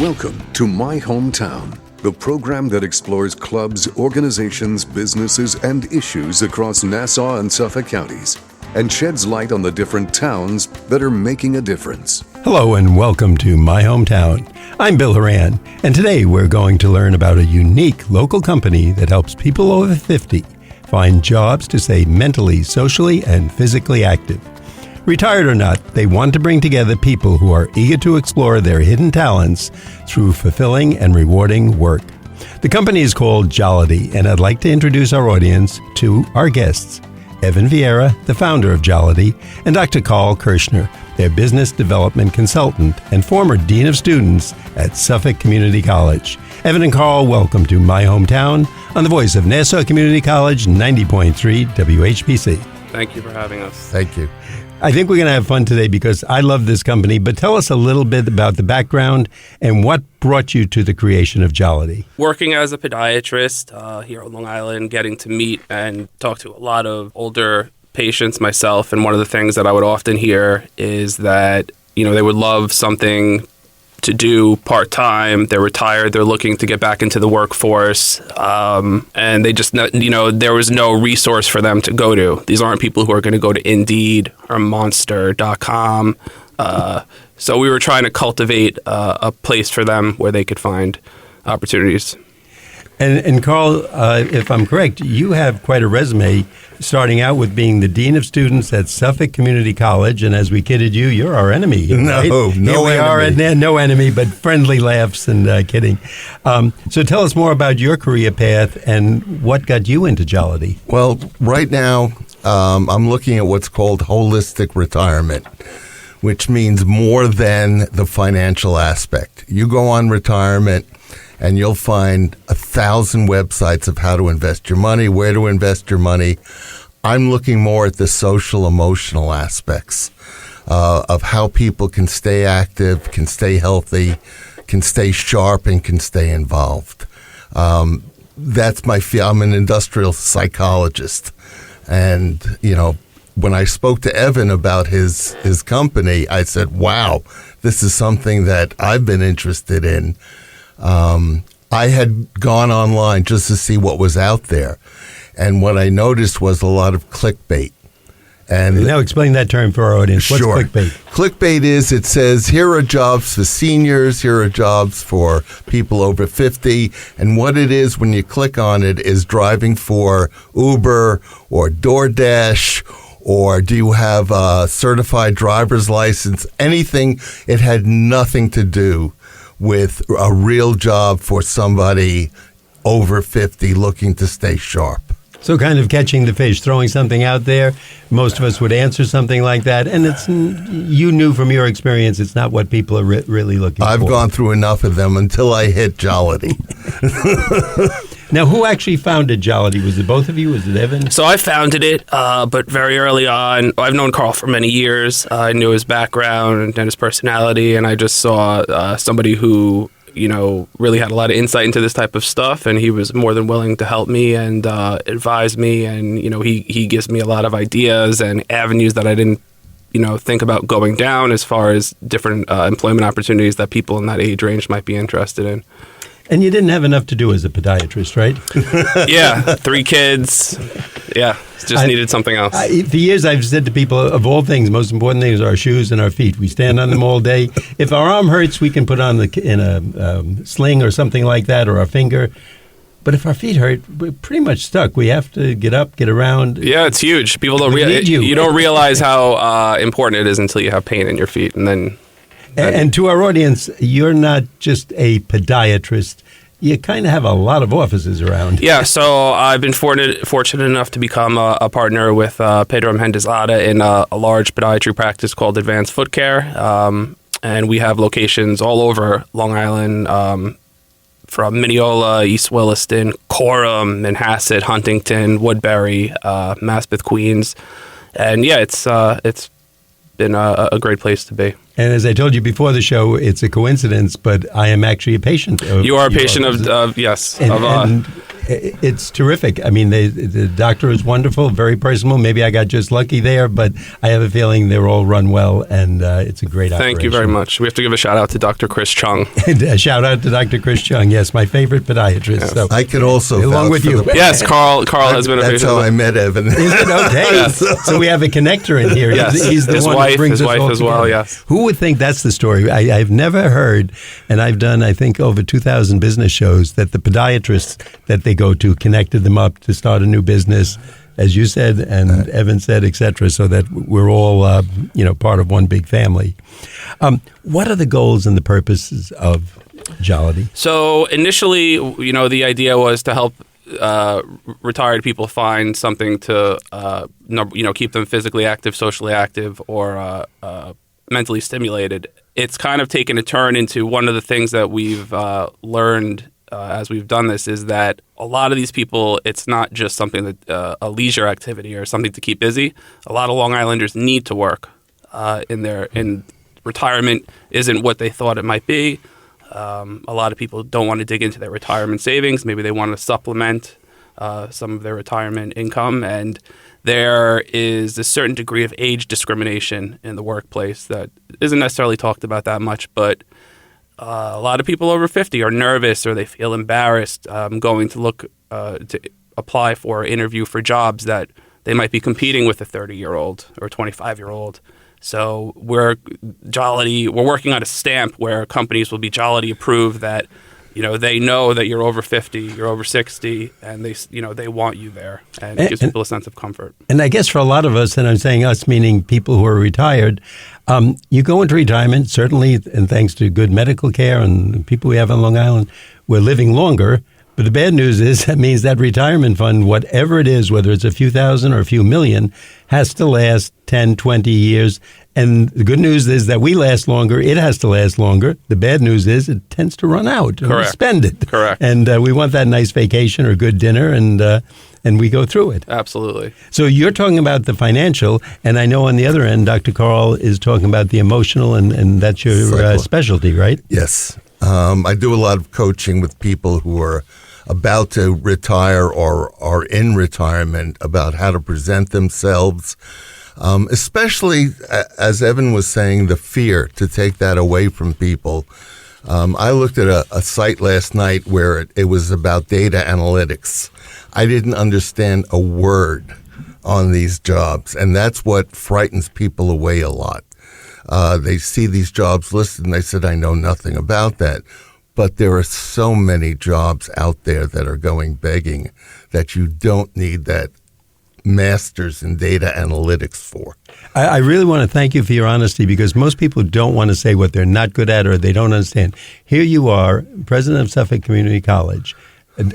Welcome to My Hometown, the program that explores clubs, organizations, businesses, and issues across Nassau and Suffolk counties, and sheds light on the different towns that are making a difference. Hello and welcome to My Hometown. I'm Bill Horan, and today we're going to learn about a unique local company that helps people over 50 find jobs to stay mentally, socially, and physically active. Retired or not, they want to bring together people who are eager to explore their hidden talents through fulfilling and rewarding work. The company is called Jollity, and I'd like to introduce our audience to our guests, Evan Vieira, the founder of Jollity, and Dr. Carl Kirschner, their business development consultant and former dean of students at Suffolk Community College. Evan and Carl, welcome to My Hometown on the voice of Nassau Community College, 90.3 WHPC. Thank you for having us. Thank you. I think we're going to have fun today because I love this company, but tell us a little bit about the background and what brought you to the creation of Jollity. Working as a podiatrist here on Long Island, getting to meet and talk to a lot of older patients myself, and one of the things that I would often hear is that, they would love something to do part-time, they're retired, they're looking to get back into the workforce, and they just, there was no resource for them to go to. These aren't people who are going to go to Indeed or Monster.com. So we were trying to cultivate a place for them where they could find opportunities. And Carl, if I'm correct, you have quite a resume, starting out with being the dean of students at Suffolk Community College, and as we kidded you, you're our enemy. Right? No enemy. No enemy, but friendly laughs and kidding. So tell us more about your career path and what got you into Jollity. Well, right now, I'm looking at what's called holistic retirement, which means more than the financial aspect. You go on retirement, and you'll find 1,000 websites of how to invest your money, where to invest your money. I'm looking more at the social, emotional aspects of how people can stay active, can stay healthy, can stay sharp, and can stay involved. That's my field. I'm an industrial psychologist. And, when I spoke to Evan about his company, I said, wow, this is something that I've been interested in. I had gone online just to see what was out there, and what I noticed was a lot of clickbait. And now explain that term for our audience. What's sure. clickbait? Clickbait is, it says, here are jobs for seniors, here are jobs for people over 50, and what it is when you click on it is driving for Uber or DoorDash, or do you have a certified driver's license, anything. It had nothing to do with a real job for somebody over 50 looking to stay sharp. So kind of catching the fish, throwing something out there. Most of us would answer something like that. And you knew from your experience it's not what people are really looking for. I've gone through enough of them until I hit Jollity. Now, who actually founded Jollity? Was it both of you? Was it Evan? So I founded it, but very early on. I've known Carl for many years. I knew his background and his personality, and I just saw somebody who, really had a lot of insight into this type of stuff, and he was more than willing to help me and advise me, and, he gives me a lot of ideas and avenues that I didn't, think about going down as far as different employment opportunities that people in that age range might be interested in. And you didn't have enough to do as a podiatrist, right? Yeah, 3 kids. Yeah, just needed something else. For years, I've said to people, of all things, most important things are our shoes and our feet. We stand on them all day. If our arm hurts, we can put on in a sling or something like that, or our finger. But if our feet hurt, we're pretty much stuck. We have to get up, get around. Yeah, it's huge. People don't you don't realize how important it is until you have pain in your feet, and then. And to our audience, you're not just a podiatrist. You kind of have a lot of offices around. Yeah, so I've been fortunate enough to become a partner with Pedro Mendez-Ada in a large podiatry practice called Advanced Foot Care. And we have locations all over Long Island, from Mineola, East Williston, Coram, Manhasset, Huntington, Woodbury, Maspeth, Queens. And yeah, it's been a great place to be. And as I told you before the show, it's a coincidence, but I am actually a patient. You are a patient of yes. And It's terrific. I mean, the doctor is wonderful, very personable. Maybe I got just lucky there, but I have a feeling they're all run well, and it's a great operation. Thank you very much. We have to give a shout out to Dr. Chris Chung. A shout out to Dr. Chris Chung. Yes, my favorite podiatrist. Yes. So, I could also along vouch with for you. Yes, Carl has been a That's how I met Evan. Is it okay? Yes. So we have a connector in here. Yes. He's the His one wife- that brings his us wife all as well, together. yes. Who would think that's the story? I've never heard, and I've done, I think, over 2,000 business shows, that the podiatrists that they go to connected them up to start a new business, as you said, and Evan said, et cetera, so that we're all, part of one big family. What are the goals and the purposes of Jollity? So initially, the idea was to help retired people find something to, keep them physically active, socially active, or mentally stimulated. It's kind of taken a turn into one of the things that we've learned as we've done this is that a lot of these people, it's not just something that a leisure activity or something to keep busy. A lot of Long Islanders need to work in retirement isn't what they thought it might be. A lot of people don't want to dig into their retirement savings. Maybe they want to supplement some of their retirement income. And there is a certain degree of age discrimination in the workplace that isn't necessarily talked about that much. But a lot of people over 50 are nervous or they feel embarrassed going to look to apply for or interview for jobs that they might be competing with a 30-year-old or 25-year-old. So we're working on a stamp where companies will be Jollity approved that, they know that you're over 50, you're over 60, and they want you there. And it gives people a sense of comfort. And I guess for a lot of us, and I'm saying us, meaning people who are retired, you go into retirement, certainly, and thanks to good medical care and the people we have on Long Island, we're living longer. But the bad news is that means that retirement fund, whatever it is, whether it's a few thousand or a few million, has to last 10, 20 years. And the good news is that we last longer. It has to last longer. The bad news is it tends to run out. And we spend it. Correct. And we want that nice vacation or good dinner, and we go through it. Absolutely. So you're talking about the financial, and I know on the other end, Dr. Carl is talking about the emotional, and that's your specialty, right? Yes. I do a lot of coaching with people who are about to retire or are in retirement about how to present themselves, especially, as Evan was saying, the fear to take that away from people. I looked at a site last night where it was about data analytics. I didn't understand a word on these jobs, and that's what frightens people away a lot. They see these jobs listed, and they said, I know nothing about that. But there are so many jobs out there that are going begging that you don't need that master's in data analytics for. I really want to thank you for your honesty, because most people don't want to say what they're not good at or they don't understand. Here you are, president of Suffolk Community College,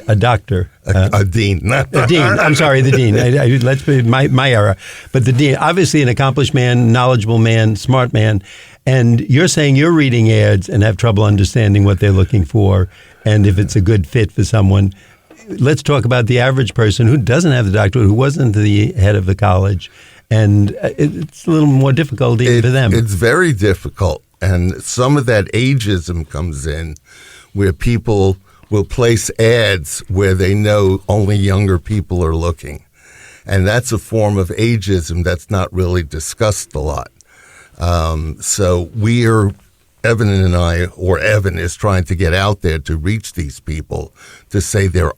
a doctor. A dean. A dean. I'm sorry, the dean. Let's be my era. But the dean, obviously an accomplished man, knowledgeable man, smart man. And you're saying you're reading ads and have trouble understanding what they're looking for and if it's a good fit for someone. Let's talk about the average person who doesn't have the doctorate, who wasn't the head of the college. And it's a little more difficult even for them. It's very difficult. And some of that ageism comes in where people will place ads where they know only younger people are looking. And that's a form of ageism that's not really discussed a lot. So Evan and I, or Evan is trying to get out there to reach these people to say there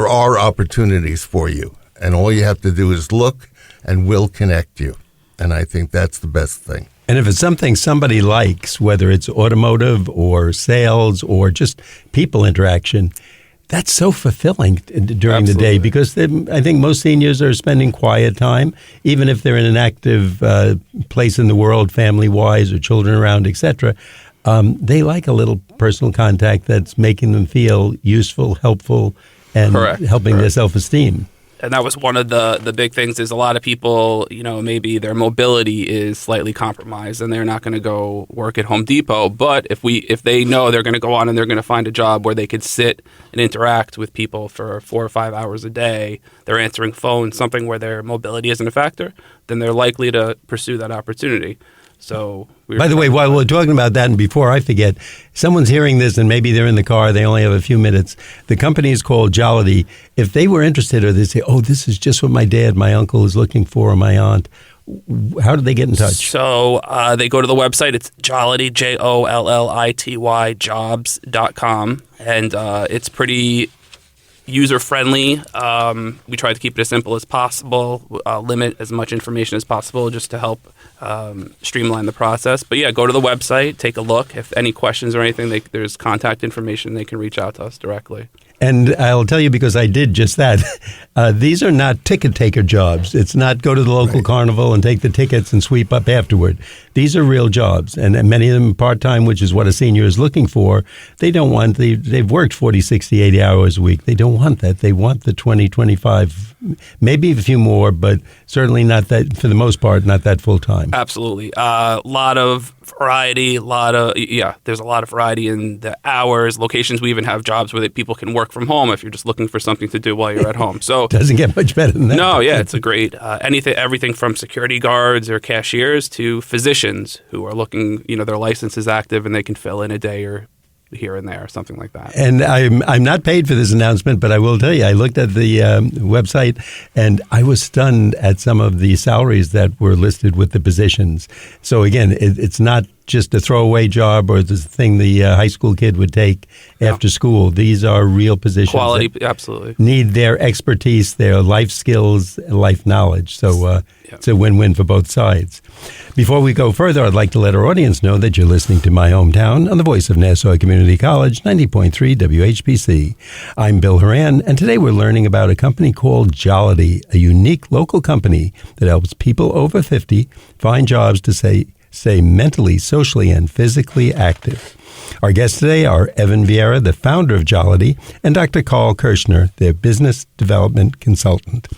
are opportunities for you. And all you have to do is look, and we'll connect you. And I think that's the best thing. And if it's something somebody likes, whether it's automotive or sales or just people interaction, that's so fulfilling during the day, because I think most seniors are spending quiet time, even if they're in an active place in the world, family-wise or children around, etc. They like a little personal contact that's making them feel useful, helpful, and helping their self-esteem. And that was one of the big things is a lot of people, maybe their mobility is slightly compromised and they're not going to go work at Home Depot. But if they know they're going to go on and they're going to find a job where they could sit and interact with people for 4 or 5 hours a day, they're answering phones, something where their mobility isn't a factor, then they're likely to pursue that opportunity. So, by the way, while we're talking about that, and before I forget, someone's hearing this and maybe they're in the car, they only have a few minutes. The company is called Jollity. If they were interested, or they say, oh, this is just what my dad, my uncle is looking for, or my aunt, how do they get in touch? So they go to the website. It's Jollity, Jollity, jobs.com. And it's pretty user-friendly. We try to keep it as simple as possible, limit as much information as possible just to help streamline the process. But yeah, go to the website, take a look. If any questions or anything, there's contact information. They can reach out to us directly. And I'll tell you, because I did just that, these are not ticket taker jobs. It's not go to the local carnival and take the tickets and sweep up afterward. These are real jobs, and many of them part-time, which is what a senior is looking for. They don't want, they've worked 40, 60, 80 hours a week. They don't want that. They want the 20, 25, maybe a few more, but certainly not that, for the most part, not that full-time. Absolutely. A lot of variety, there's a lot of variety in the hours, locations. We even have jobs where people can work from home if you're just looking for something to do while you're at home. So doesn't get much better than that. No, yeah, it's a great everything from security guards or cashiers to physicians who are looking, their license is active and they can fill in a day or here and there, something like that. And I'm not paid for this announcement, but I will tell you, I looked at the website and I was stunned at some of the salaries that were listed with the positions. So again, it's not just a throwaway job or the thing the high school kid would take after school. These are real positions. Quality, absolutely. Need their expertise, their life skills, life knowledge. So it's a win-win for both sides. Before we go further, I'd like to let our audience know that you're listening to My Hometown on the voice of Nassau Community College, 90.3 WHPC. I'm Bill Horan, and today we're learning about a company called Jollity, a unique local company that helps people over 50 find jobs to stay mentally, socially, and physically active. Our guests today are Evan Vieira, the founder of Jollity, and Dr. Carl Kirschner, their business development consultant.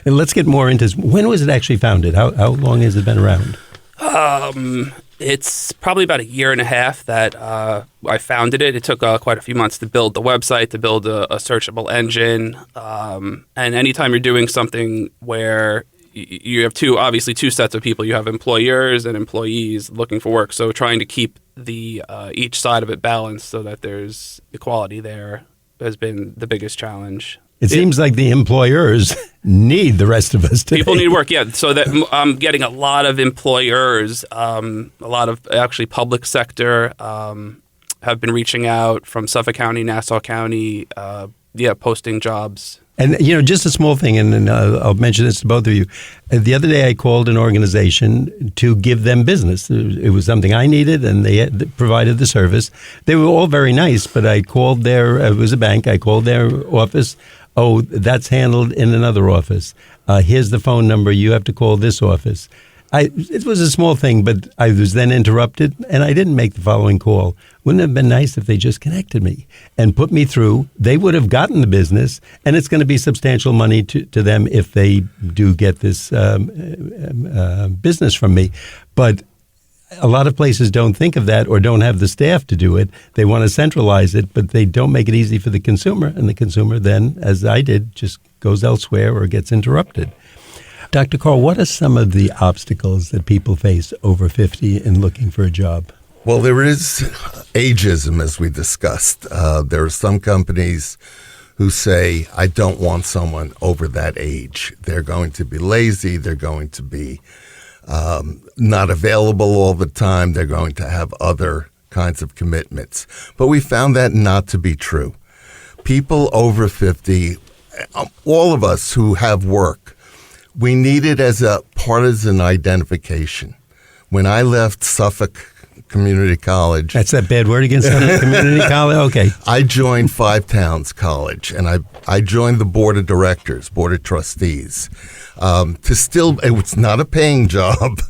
And let's get more into when was it actually founded? How long has it been around? It's probably about a year and a half that I founded it. It took quite a few months to build the website, to build a searchable engine. And anytime you're doing something where you have two sets of people. You have employers and employees looking for work. So trying to keep the each side of it balanced so that there's equality there has been the biggest challenge. It seems like the employers need the rest of us today. People need work, yeah. So that I'm getting a lot of employers, a lot of actually public sector have been reaching out from Suffolk County, Nassau County, posting jobs. And, just a small thing, and I'll mention this to both of you. The other day I called an organization to give them business. It was something I needed, and they provided the service. They were all very nice, but I called it was a bank, I called their office. Oh, that's handled in another office. Here's the phone number. You have to call this office. It was a small thing, but I was then interrupted, and I didn't make the following call. Wouldn't it have been nice if they just connected me and put me through? They would have gotten the business, and it's going to be substantial money to them if they do get this business from me. But a lot of places don't think of that or don't have the staff to do it. They want to centralize it, but they don't make it easy for the consumer, and the consumer then, as I did, just goes elsewhere or gets interrupted. Dr. Carl, what are some of the obstacles that people face over 50 in looking for a job? Well, there is ageism, as we discussed. There are some companies who say, I don't want someone over that age. They're going to be lazy. They're going to be not available all the time. They're going to have other kinds of commitments. But we found that not to be true. People over 50, all of us who have work, we need it as a partisan identification. When I left Suffolk Community College... That's that bad word against Suffolk Community College? Okay. I joined Five Towns College, and I joined the board of directors, board of trustees. It was not a paying job,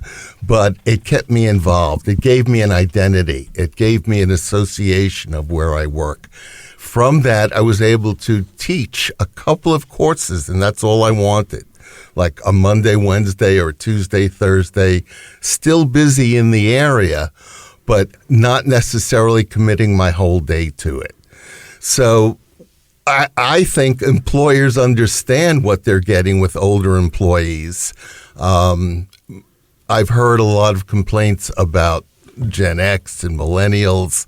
but it kept me involved. It gave me an identity. It gave me an association of where I work. From that, I was able to teach a couple of courses, and that's all I wanted. Like a Monday, Wednesday, or Tuesday, Thursday, still busy in the area, but not necessarily committing my whole day to it. So I think employers understand what they're getting with older employees. I've heard a lot of complaints about Gen X and millennials.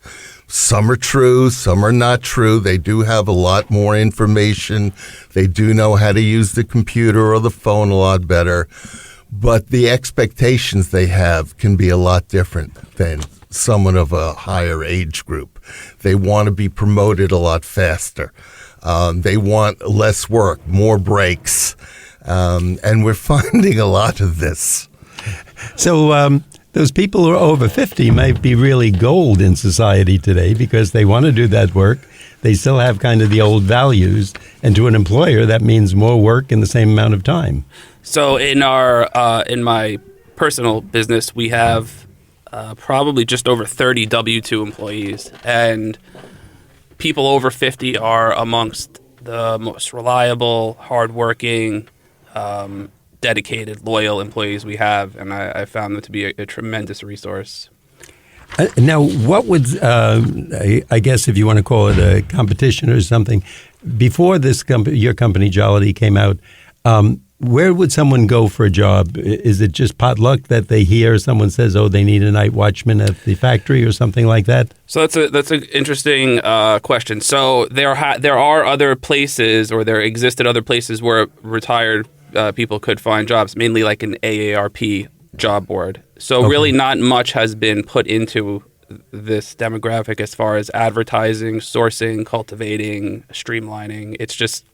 Some are true, some are not true. They do have a lot more information. They do know how to use the computer or the phone a lot better. But the expectations they have can be a lot different than someone of a higher age group. They want to be promoted a lot faster. They want less work, more breaks. And we're finding a lot of this. So those people who are over 50 might be really gold in society today because they want to do that work. They still have kind of the old values. And to an employer, that means more work in the same amount of time. So in my personal business, we have probably just over 30 W-2 employees. And people over 50 are amongst the most reliable, hardworking, dedicated, loyal employees we have, and I found them to be a tremendous resource. Now, what would, I guess if you want to call it a competition or something, before this your company, Jollity, came out, where would someone go for a job? Is it just pot luck that they hear someone says, oh, they need a night watchman at the factory or something like that? So that's an interesting question. So there are other places, or there existed other places where retired people could find jobs, mainly like an AARP job board. So really not much has been put into this demographic as far as advertising, sourcing, cultivating, streamlining. It's just,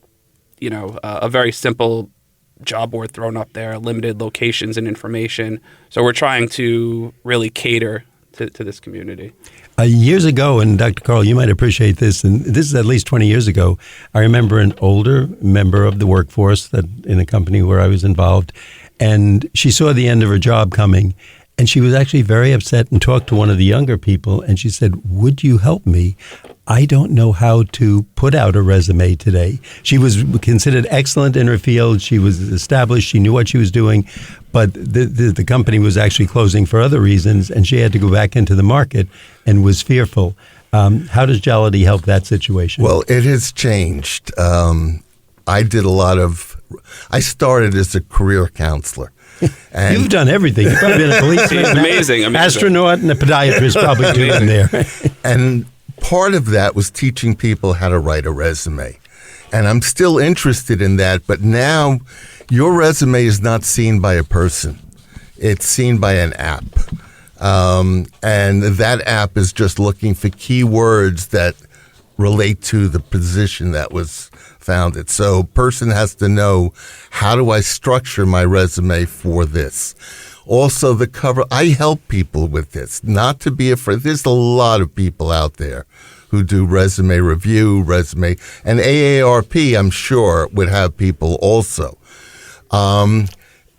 a very simple job board thrown up there, limited locations and information. So we're trying to really cater to this community. Years ago, and Dr. Carl, you might appreciate this, and this is at least 20 years ago, I remember an older member of the workforce that in a company where I was involved, and she saw the end of her job coming, and she was actually very upset and talked to one of the younger people, and she said, would you help me? I don't know how to put out a resume today. She was considered excellent in her field. She was established. She knew what she was doing. But the company was actually closing for other reasons, and she had to go back into the market and was fearful. How does Jollity help that situation? Well, it has changed. I started as a career counselor. And you've done everything. You've probably been a policeman, amazing. astronaut, and a podiatrist probably too in there. And part of that was teaching people how to write a resume. And I'm still interested in that, but now your resume is not seen by a person. It's seen by an app. And that app is just looking for keywords that relate to the position that was founded. So a person has to know, how do I structure my resume for this? Also, the cover, I help people with this, not to be afraid. There's a lot of people out there who do resume review, and AARP, I'm sure, would have people also.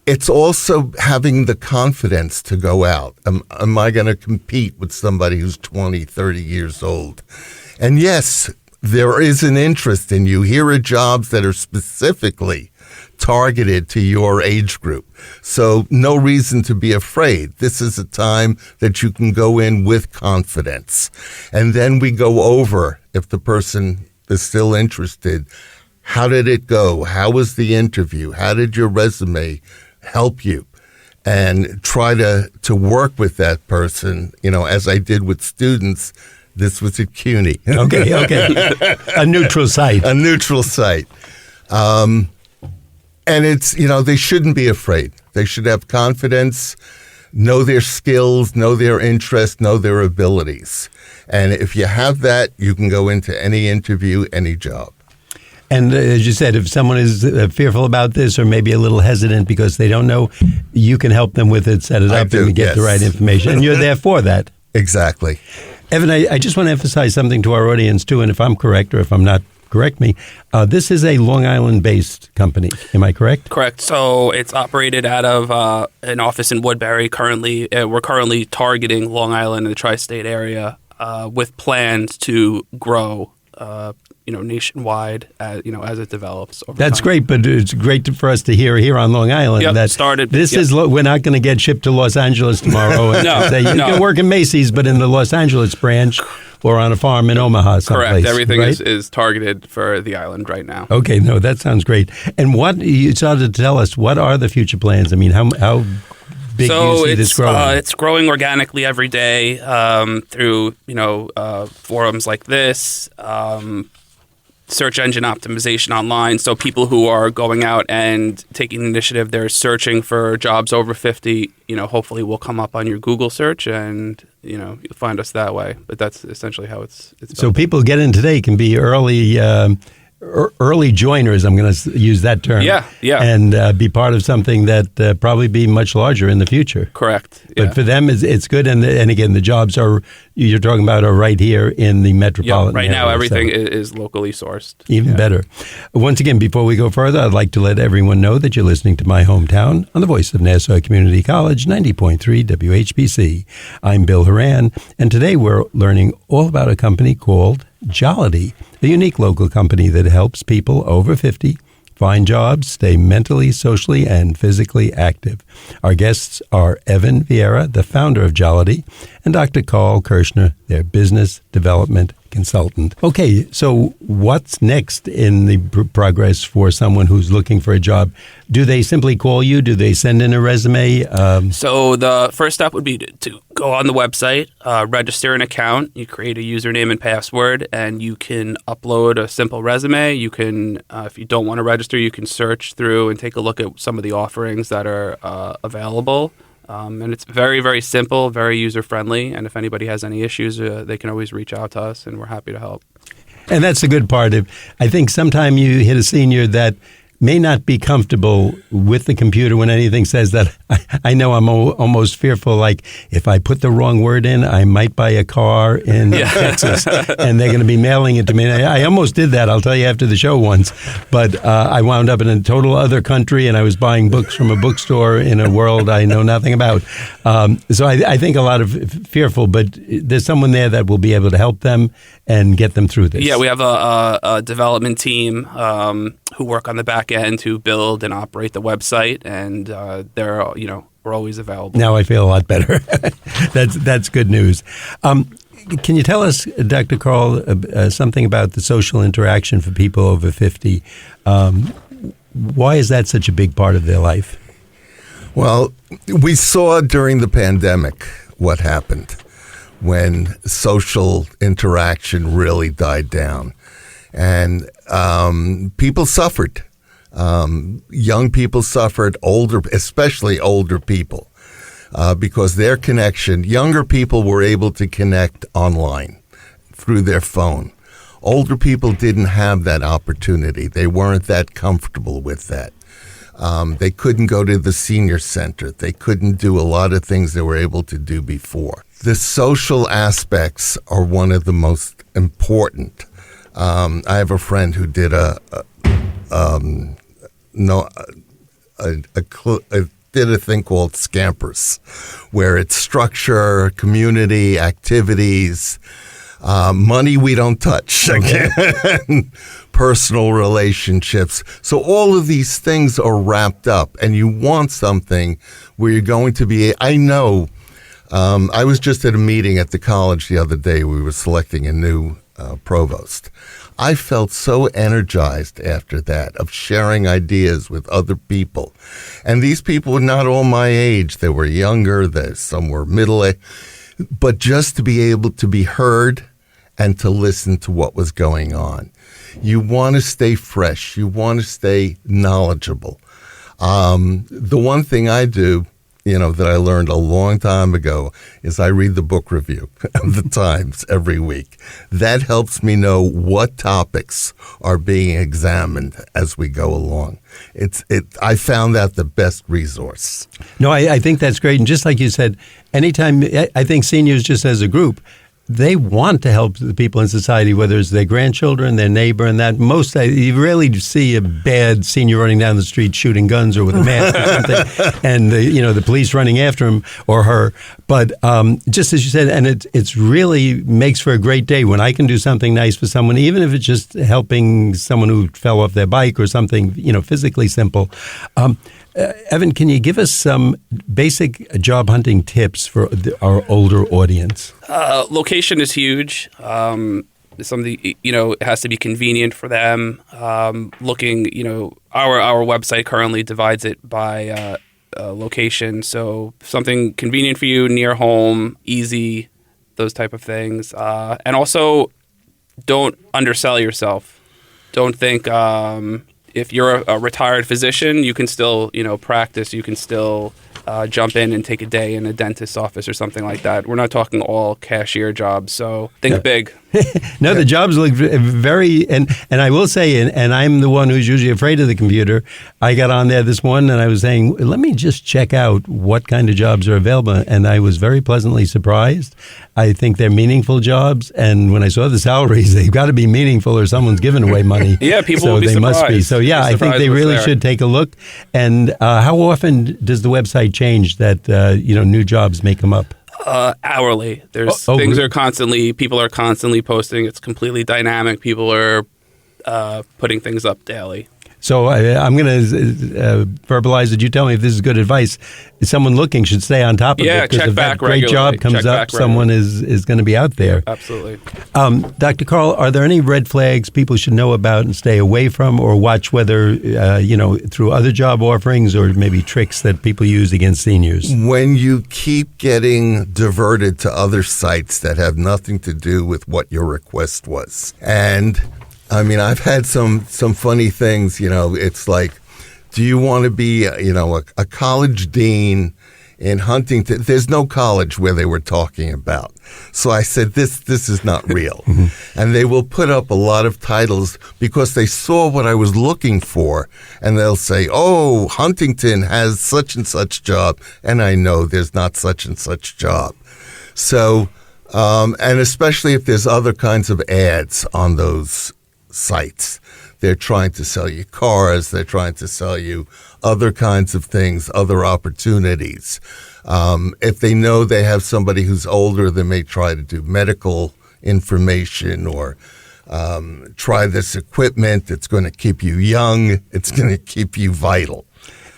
It's also having the confidence to go out. Am I going to compete with somebody who's 20, 30 years old? And yes, there is an interest in you. Here are jobs that are specifically targeted to your age group. So no reason to be afraid. This is a time that you can go in with confidence. And then we go over, if the person is still interested, how did it go? How was the interview? How did your resume help you? And try to work with that person, as I did with students. This was at CUNY. Okay. A neutral site. A neutral site. And it's, they shouldn't be afraid. They should have confidence, know their skills, know their interests, know their abilities. And if you have that, you can go into any interview, any job. And as you said, if someone is fearful about this or maybe a little hesitant because they don't know, you can help them with it, set it up, and get the right information. And you're there for that. Exactly. Evan, I just want to emphasize something to our audience, too, and if I'm correct or if I'm not, correct me. This is a Long Island-based company. Am I correct? Correct. So it's operated out of an office in Woodbury. Currently, we're currently targeting Long Island and the tri-state area with plans to grow nationwide, as it develops over That's time. great, but it's great for us to hear here on Long Island that we're not going to get shipped to Los Angeles tomorrow and say you can work in Macy's, but in the Los Angeles branch or on a farm in Omaha someplace. Correct. Everything right? is targeted for the island right now. Okay, that sounds great. And what you started to tell us, what are the future plans? I mean, how big do you see this growing? It's growing organically every day through forums like this, search engine optimization online. So people who are going out and taking the initiative, they're searching for jobs over 50. Hopefully will come up on your Google search, and you'll find us that way. But that's essentially how it's built. So people get in today can be early joiners, I'm going to use that term. Yeah. And be part of something that probably be much larger in the future. Correct. Yeah. But for them, it's good. And again, the jobs you're talking about are right here in the metropolitan right area. Now, everything is locally sourced. Even better. Once again, before we go further, I'd like to let everyone know that you're listening to My Hometown on the voice of Nassau Community College, 90.3 WHPC. I'm Bill Horan, and today we're learning all about a company called Jollity, a unique local company that helps people over 50 find jobs, stay mentally, socially, and physically active. Our guests are Evan Vieira, the founder of Jollity, and Dr. Carl Kirschner, their business development consultant. Okay, so what's next in the progress for someone who's looking for a job? Do they simply call you? Do they send in a resume? So the first step would be to go on the website, register an account. You create a username and password, and you can upload a simple resume. You can, if you don't want to register, you can search through and take a look at some of the offerings that are available. And it's very, very simple, very user-friendly. And if anybody has any issues, they can always reach out to us, and we're happy to help. And that's the good part. I think sometime you hit a senior that may not be comfortable with the computer when anything says that. I know I'm almost fearful, like if I put the wrong word in, I might buy a car in Texas and they're going to be mailing it to me. I almost did that, I'll tell you, after the show once. But I wound up in a total other country, and I was buying books from a bookstore in a world I know nothing about. So I think a lot of fearful, but there's someone there that will be able to help them and get them through this. Yeah, we have a development team who work on the back end to build and operate the website, and we're always available. Now I feel a lot better. That's good news. Can you tell us, Dr. Carl, something about the social interaction for people over 50? Why is that such a big part of their life? Well, we saw during the pandemic what happened when social interaction really died down. And people suffered. Young people suffered, especially older people, because their connection, younger people were able to connect online through their phone. Older people didn't have that opportunity. They weren't that comfortable with that. They couldn't go to the senior center. They couldn't do a lot of things they were able to do before. The social aspects are one of the most important. I have a friend who did a thing called Scampers, where it's structure, community, activities, money we don't touch, again, personal relationships. So all of these things are wrapped up, and you want something where you're going to be, I know, I was just at a meeting at the college the other day. We were selecting a new provost. I felt so energized after that of sharing ideas with other people. And these people were not all my age. They were younger, some were middle-aged. But just to be able to be heard and to listen to what was going on. You want to stay fresh. You want to stay knowledgeable. The one thing I do, that I learned a long time ago is I read the book review of the Times every week. That helps me know what topics are being examined as we go along. I found that the best resource. No, I think that's great. And just like you said, anytime, I think seniors just as a group, they want to help the people in society, whether it's their grandchildren, their neighbor, and that. You rarely see a bad senior running down the street shooting guns or with a mask or something, and the police running after him or her. But just as you said, and it's really makes for a great day when I can do something nice for someone, even if it's just helping someone who fell off their bike or something, physically simple. Evan, can you give us some basic job hunting tips for our older audience? Location is huge. Something, it has to be convenient for them. Our website currently divides it by location. So something convenient for you, near home, easy, those type of things. And also, don't undersell yourself. Don't think if you're a retired physician, you can still, practice. You can still jump in and take a day in a dentist's office or something like that. We're not talking all cashier jobs, so think big. No, the jobs look very, and I will say, and I'm the one who's usually afraid of the computer. I got on there this morning and I was saying, let me just check out what kind of jobs are available. And I was very pleasantly surprised. I think they're meaningful jobs. And when I saw the salaries, they've got to be meaningful or someone's giving away money. Yeah, people so will be they surprised. must be. So yeah, I think they really should take a look. And how often does the website change that, new jobs may come up? Hourly. There's things are constantly, people are constantly posting. It's completely dynamic. People are putting things up daily. So I'm going to verbalize it. You tell me if this is good advice. Someone looking should stay on top of it. Yeah, check if back that great regularly. job comes up, someone is going to be out there. Absolutely. Dr. Carl, are there any red flags people should know about and stay away from, or watch whether, through other job offerings or maybe tricks that people use against seniors? When you keep getting diverted to other sites that have nothing to do with what your request was. And I mean, I've had some funny things, it's like, do you want to be, a college dean in Huntington? There's no college where they were talking about. So I said, this is not real. And they will put up a lot of titles because they saw what I was looking for. And they'll say, oh, Huntington has such and such job. And I know there's not such and such job. So, and especially if there's other kinds of ads on those sites. They're trying to sell you cars. They're trying to sell you other kinds of things, other opportunities. If they know they have somebody who's older, they may try to do medical information or try this equipment that's going to keep you young. It's going to keep you vital.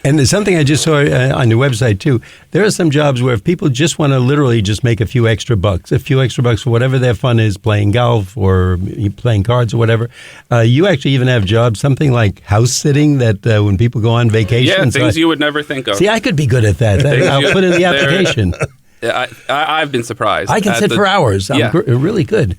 And there's something I just saw on your website, too. There are some jobs where if people just want to literally just make a few extra bucks for whatever their fun is, playing golf or playing cards or whatever, you actually even have jobs, something like house sitting that when people go on vacation. Yeah, things you would never think of. See, I could be good at that. I'll put in the application. I've been surprised. I can sit for hours. I'm really good.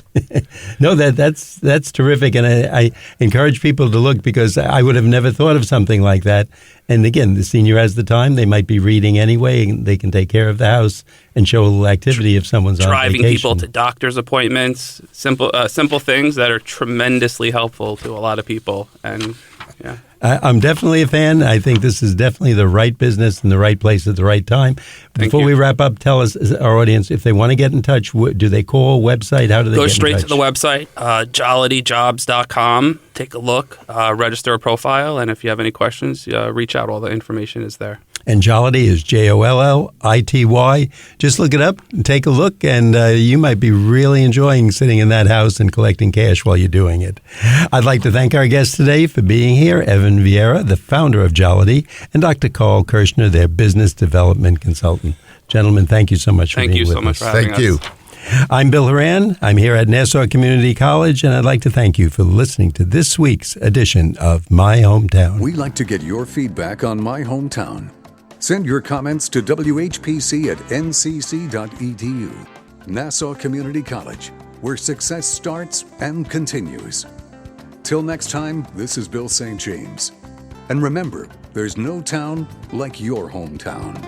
No, that's terrific, and I encourage people to look because I would have never thought of something like that. And again, the senior has the time; they might be reading anyway, and they can take care of the house and show a little activity if someone's on vacation. Driving people to doctor's appointments, simple things that are tremendously helpful to a lot of people, and yeah. I'm definitely a fan. I think this is definitely the right business in the right place at the right time. Before we wrap up, tell us, our audience, if they want to get in touch, do they call, website? How do they get in touch? Go straight to the website, jollityjobs.com. Take a look, register a profile, and if you have any questions, reach out. All the information is there. And Jollity is Jollity. Just look it up and take a look, and you might be really enjoying sitting in that house and collecting cash while you're doing it. I'd like to thank our guests today for being here, Evan Vieira, the founder of Jollity, and Dr. Carl Kirschner, their business development consultant. Gentlemen, thank you so much for being with us. Thank you so much for having us. Thank you. I'm Bill Horan. I'm here at Nassau Community College, and I'd like to thank you for listening to this week's edition of My Hometown. We'd like to get your feedback on My Hometown. Send your comments to WHPC@ncc.edu. Nassau Community College, where success starts and continues. Till next time, this is Bill St. James. And remember, there's no town like your hometown.